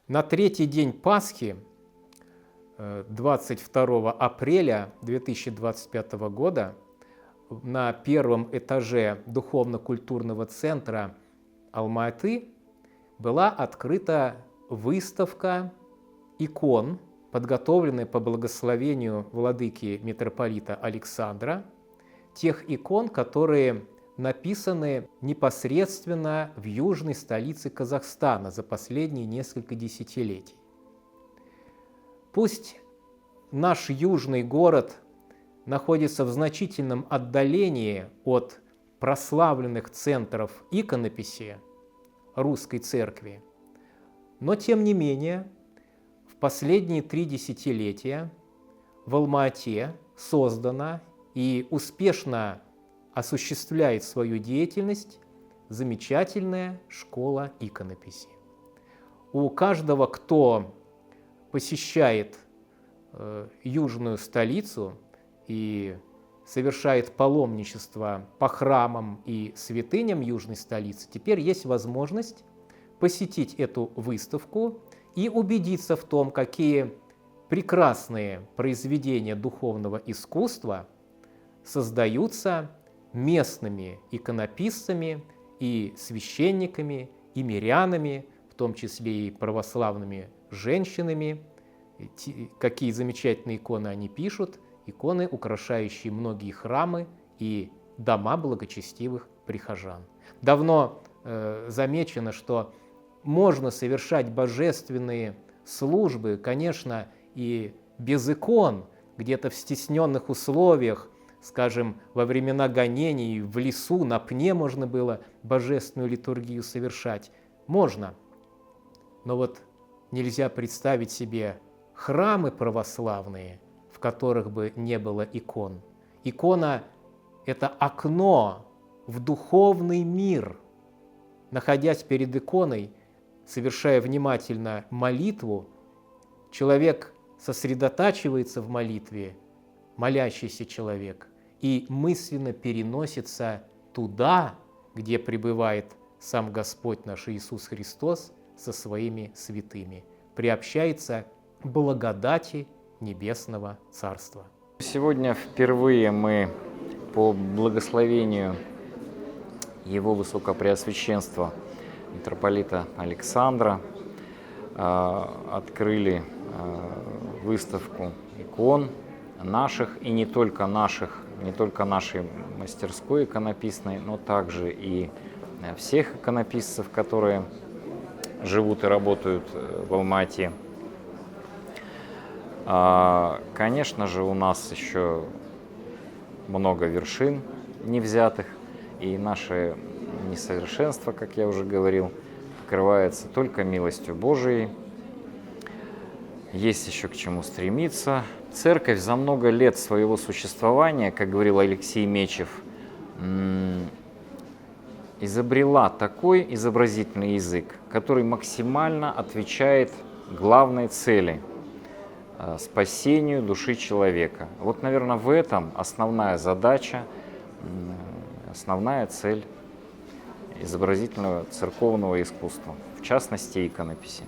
На третий день Пасхи, 22 апреля 2025 года, на первом этаже духовно-культурного центра Алма-Аты была открыта выставка икон, подготовленная по благословению владыки митрополита Александра, тех икон, которые написаны непосредственно в южной столице Казахстана за последние несколько десятилетий. Пусть наш южный город находится в значительном отдалении от прославленных центров иконописи русской церкви, но тем не менее в последние 3 десятилетия в Алма-Ате создана и успешно осуществляет свою деятельность замечательная школа иконописи. У каждого, кто посещает южную столицу и совершает паломничество по храмам и святыням южной столицы, теперь есть возможность посетить эту выставку и убедиться в том, какие прекрасные произведения духовного искусства создаются местными иконописцами и священниками, и мирянами, в том числе и православными женщинами. Какие замечательные иконы они пишут, иконы, украшающие многие храмы и дома благочестивых прихожан. Давно замечено, что можно совершать божественные службы, конечно, и без икон, где-то в стесненных условиях, скажем, во времена гонений в лесу, на пне можно было божественную литургию совершать. Можно, но вот нельзя представить себе храмы православные, в которых бы не было икон. Икона – это окно в духовный мир. Находясь перед иконой, совершая внимательно молитву, человек сосредотачивается в молитве, молящийся человек, и мысленно переносится туда, где пребывает сам Господь наш Иисус Христос со своими святыми, приобщается к благодати Небесного Царства. Сегодня впервые мы по благословению Его Высокопреосвященства митрополита Александра открыли выставку икон наших и не только наших, не только нашей мастерской иконописной, но также и всех иконописцев, которые живут и работают в Алма-Ате. Конечно же, у нас еще много вершин не взятых, и наше несовершенство, как я уже говорил, покрывается только милостью Божией. Есть еще к чему стремиться. Церковь за много лет своего существования, как говорил Алексей Мечев, изобрела такой изобразительный язык, который максимально отвечает главной цели – спасению души человека. Вот, наверное, в этом основная задача, основная цель изобразительного церковного искусства, в частности, иконописи.